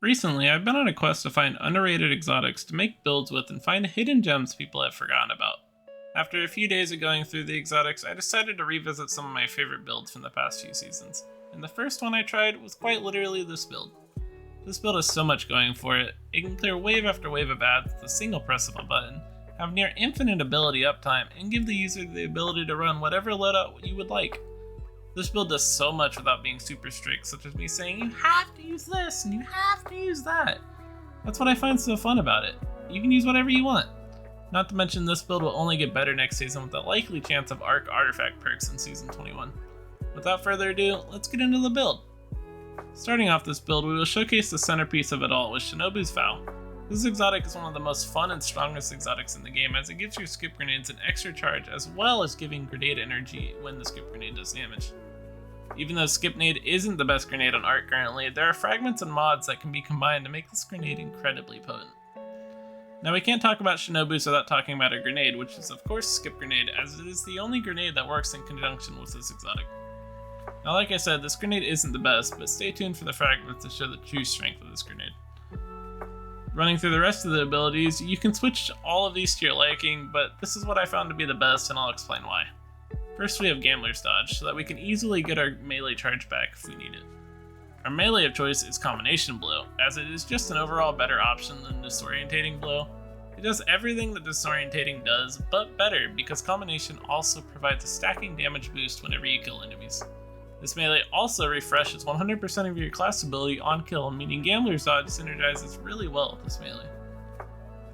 Recently, I've been on a quest to find underrated exotics to make builds with and find hidden gems people have forgotten about. After a few days of going through the exotics, I decided to revisit some of my favorite builds from the past few seasons, and the first one I tried was quite literally this build. This build has so much going for it. It can clear wave after wave of ads with a single press of a button, have near infinite ability uptime, and give the user the ability to run whatever loadout you would like. This build does so much without being super strict, such as me saying, you have to use this and you have to use that. That's what I find so fun about it. You can use whatever you want. Not to mention this build will only get better next season with a likely chance of Arc Artifact perks in Season 21. Without further ado, let's get into the build. Starting off this build, we will showcase the centerpiece of it all with Shinobu's Vow. This exotic is one of the most fun and strongest exotics in the game, as it gives your skip grenades an extra charge as well as giving grenade energy when the skip grenade does damage. Even though skip nade isn't the best grenade on Arc currently, there are fragments and mods that can be combined to make this grenade incredibly potent. Now we can't talk about Shinobu's without talking about a grenade, which is of course skip grenade, as it is the only grenade that works in conjunction with this exotic. Now like I said, this grenade isn't the best, but stay tuned for the fragments to show the true strength of this grenade. Running through the rest of the abilities, you can switch all of these to your liking, but this is what I found to be the best and I'll explain why. First we have Gambler's Dodge, so that we can easily get our melee charge back if we need it. Our melee of choice is Combination Blow, as it is just an overall better option than Disorientating Blow. It does everything that Disorientating does, but better because Combination also provides a stacking damage boost whenever you kill enemies. This melee also refreshes 100% of your class ability on kill, meaning Gambler's Dodge synergizes really well with this melee.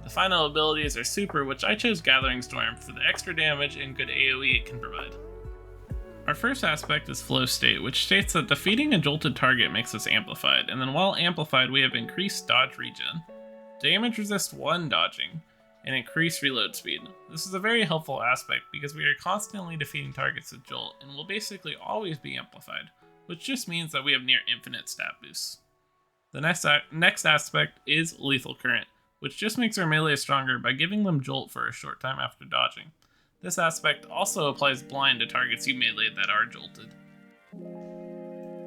The final abilities are Super, which I chose Gathering Storm for the extra damage and good AoE it can provide. Our first aspect is Flow State, which states that defeating a jolted target makes us amplified, and then while amplified we have increased dodge regen, damage resist 1 dodging, and increased reload speed. This is a very helpful aspect because we are constantly defeating targets with Jolt and will basically always be amplified, which just means that we have near infinite stat boosts. The next aspect is Lethal Current, which just makes our melee stronger by giving them Jolt for a short time after dodging. This aspect also applies blind to targets you melee that are jolted.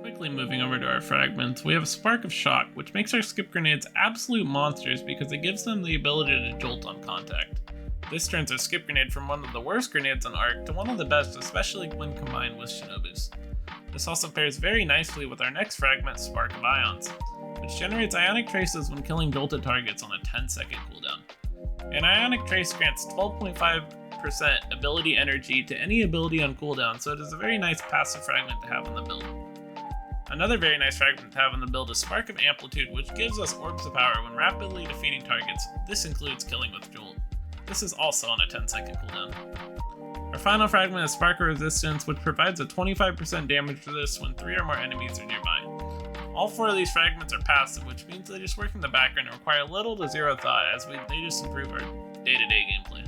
Quickly moving over to our fragments, we have a Spark of Shock, which makes our skip grenades absolute monsters because it gives them the ability to jolt on contact. This turns our skip grenade from one of the worst grenades on Arc to one of the best, especially when combined with Shinobu's. This also pairs very nicely with our next fragment, Spark of Ions, which generates ionic traces when killing jolted targets on a 10-second cooldown. An ionic trace grants 12.5% ability energy to any ability on cooldown, so it is a very nice passive fragment to have in the build. Another very nice fragment to have in the build is Spark of Amplitude, which gives us orbs of power when rapidly defeating targets. This includes killing with Jolt. This is also on a 10-second cooldown. Our final fragment is Spark of Resistance, which provides a 25% damage resist when 3 or more enemies are nearby. All 4 of these fragments are passive, which means they just work in the background and require little to zero thought, as they just improve our day-to-day gameplay.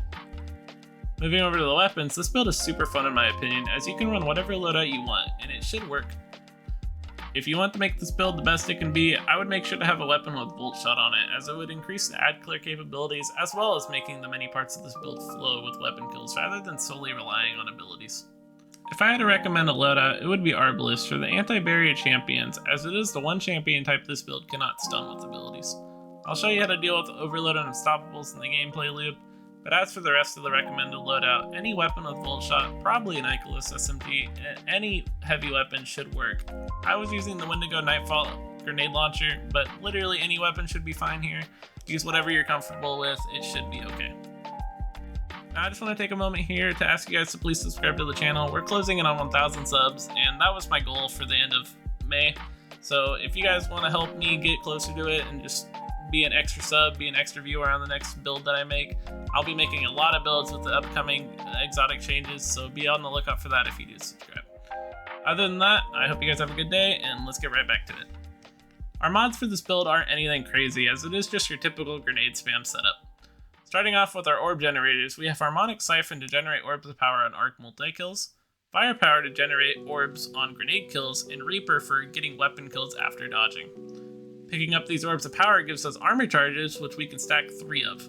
Moving over to the weapons, this build is super fun in my opinion, as you can run whatever loadout you want, and it should work. If you want to make this build the best it can be, I would make sure to have a weapon with Bolt Shot on it, as it would increase the ad clear capabilities, as well as making the many parts of this build flow with weapon kills rather than solely relying on abilities. If I had to recommend a loadout, it would be Arbalist for the anti-barrier champions, as it is the one champion type this build cannot stun with abilities. I'll show you how to deal with Overload and Unstoppables in the gameplay loop, but as for the rest of the recommended loadout, any weapon with Volt Shot, probably an Icarus SMG, and any heavy weapon should work. I was using the Wendigo Nightfall grenade launcher, but literally any weapon should be fine here. Use whatever you're comfortable with, it should be okay. Now I just want to take a moment here to ask you guys to please subscribe to the channel. We're closing in on 1,000 subs, and that was my goal for the end of May. So if you guys want to help me get closer to it and just be an extra sub, be an extra viewer on the next build that I make, I'll be making a lot of builds with the upcoming exotic changes, so be on the lookout for that if you do subscribe. Other than that, I hope you guys have a good day, and let's get right back to it. Our mods for this build aren't anything crazy, as it is just your typical grenade spam setup. Starting off with our orb generators, we have Harmonic Siphon to generate orbs of power on arc multi-kills, Firepower to generate orbs on grenade kills, and Reaper for getting weapon kills after dodging. Picking up these orbs of power gives us armor charges, which we can stack 3 of.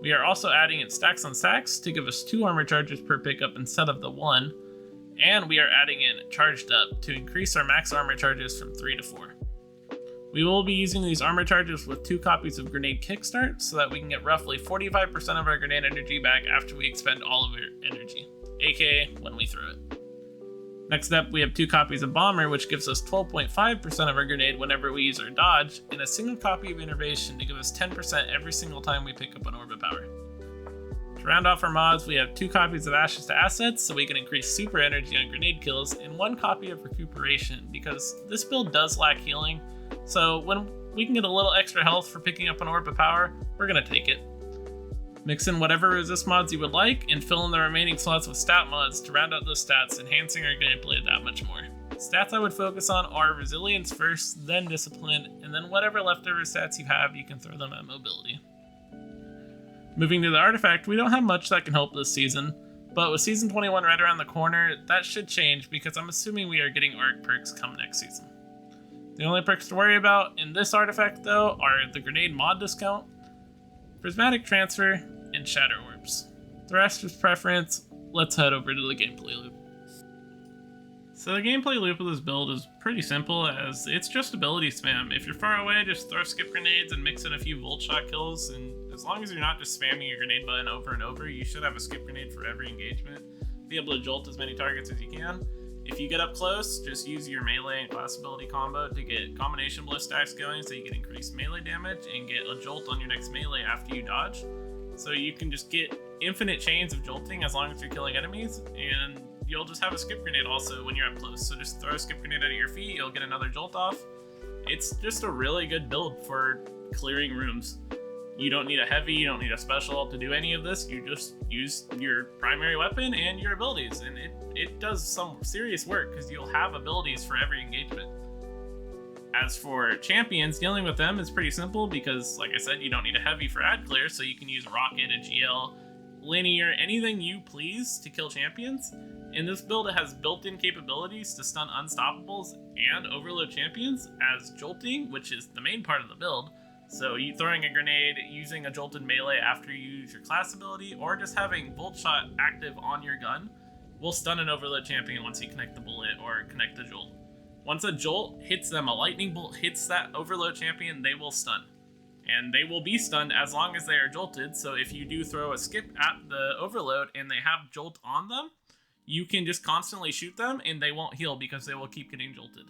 We are also adding in stacks on stacks to give us 2 armor charges per pickup instead of the 1, and we are adding in charged up to increase our max armor charges from 3 to 4. We will be using these armor charges with 2 copies of Grenade Kickstart so that we can get roughly 45% of our grenade energy back after we expend all of our energy, aka when we throw it. Next up, we have 2 copies of Bomber, which gives us 12.5% of our grenade whenever we use our dodge, and a single copy of Innervation to give us 10% every single time we pick up an Orb of Power. To round off our mods, we have 2 copies of Ashes to Assets so we can increase super energy on grenade kills, and 1 copy of Recuperation because this build does lack healing, so when we can get a little extra health for picking up an Orb of Power, we're going to take it. Mix in whatever resist mods you would like, and fill in the remaining slots with stat mods to round out those stats, enhancing our gameplay that much more. Stats I would focus on are Resilience first, then Discipline, and then whatever leftover stats you have, you can throw them at Mobility. Moving to the artifact, we don't have much that can help this season, but with Season 21 right around the corner, that should change because I'm assuming we are getting ARC perks come next season. The only perks to worry about in this artifact, though, are the Grenade mod discount, Prismatic Transfer, and Shatter Orbs. The rest is preference. Let's head over to the gameplay loop. So the gameplay loop of this build is pretty simple, as it's just ability spam. If you're far away, just throw skip grenades and mix in a few volt shot kills, and as long as you're not just spamming your grenade button over and over, you should have a skip grenade for every engagement. Be able to jolt as many targets as you can. If you get up close, just use your melee and class ability combo to get combination blow stacks going so you can increase melee damage and get a jolt on your next melee after you dodge. So you can just get infinite chains of jolting as long as you're killing enemies, and you'll just have a skip grenade also when you're up close. So just throw a skip grenade out of your feet, you'll get another jolt off. It's just a really good build for clearing rooms. You don't need a heavy, you don't need a special to do any of this. You just use your primary weapon and your abilities, and it does some serious work because you'll have abilities for every engagement. As for champions, dealing with them is pretty simple because, like I said, you don't need a heavy for ad clear, so you can use a rocket, a GL, linear, anything you please to kill champions. In this build, it has built-in capabilities to stun unstoppables and overload champions as jolting, which is the main part of the build. So you throwing a grenade, using a jolted melee after you use your class ability, or just having Volt Shot active on your gun will stun an overload champion once you connect the bullet or connect the jolt. Once a jolt hits them, a lightning bolt hits that overload champion, they will stun. And they will be stunned as long as they are jolted, so if you do throw a skip at the overload and they have jolt on them, you can just constantly shoot them and they won't heal because they will keep getting jolted.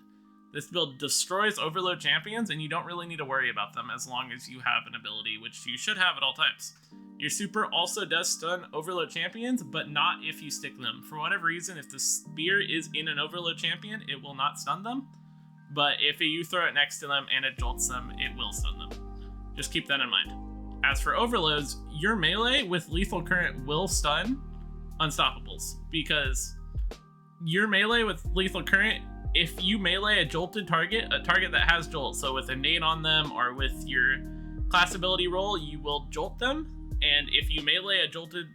This build destroys overload champions, and you don't really need to worry about them as long as you have an ability, which you should have at all times. Your super also does stun overload champions, but not if you stick them. For whatever reason, if the spear is in an overload champion, it will not stun them. But if you throw it next to them and it jolts them, it will stun them. Just keep that in mind. As for overloads, your melee with lethal current will stun unstoppables, because your melee with lethal current, if you melee a jolted target, a target that has jolt, so with a nade on them or with your class ability roll, you will jolt them. And if you melee a jolted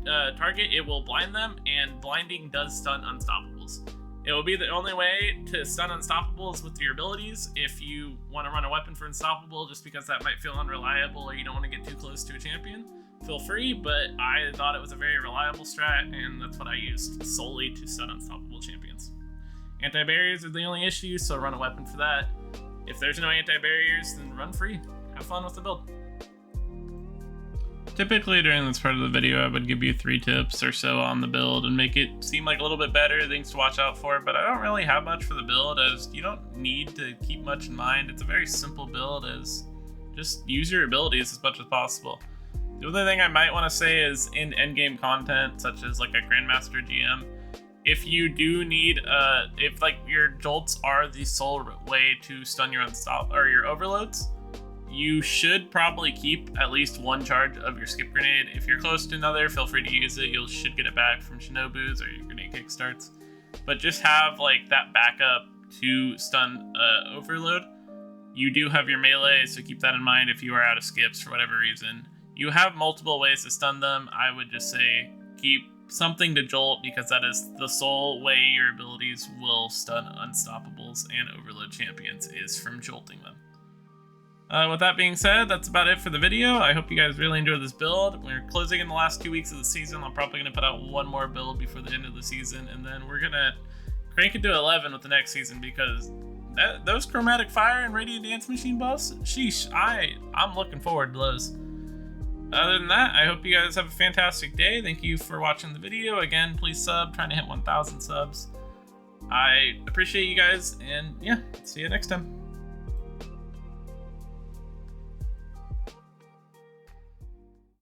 target, it will blind them, and blinding does stun unstoppables. It will be the only way to stun unstoppables with your abilities. If you want to run a weapon for unstoppable just because that might feel unreliable or you don't want to get too close to a champion, feel free, but I thought it was a very reliable strat, and that's what I used solely to stun unstoppable champions. Anti-barriers are the only issue, so run a weapon for that. If there's no anti-barriers, then run free. Have fun with the build. Typically during this part of the video, I would give you 3 tips or so on the build and make it seem like a little bit better, things to watch out for, but I don't really have much for the build, as you don't need to keep much in mind. It's a very simple build, as just use your abilities as much as possible. The other thing I might want to say is in endgame content, such as like a Grandmaster GM, if you do need, if like your jolts are the sole way to stun your or your overloads, you should probably keep at least 1 charge of your skip grenade. If you're close to another, feel free to use it. You should get it back from Shinobu's or your grenade kickstarts. But just have like that backup to stun overload. You do have your melee, so keep that in mind if you are out of skips for whatever reason. You have multiple ways to stun them. I would just say keep something to jolt, because that is the sole way your abilities will stun unstoppables and overload champions, is from jolting them. With that being said, that's about it for the video. I hope you guys really enjoyed this build. We're closing in the last 2 weeks of the season. I'm probably going to put out 1 more build before the end of the season, and then we're going to crank it to 11 with the next season, because those Chromatic Fire and Radiant Dance Machine buffs, sheesh, I'm looking forward to those. Other than that, I hope you guys have a fantastic day. Thank you for watching the video. Again, please sub, trying to hit 1,000 subs. I appreciate you guys, and yeah, see you next time.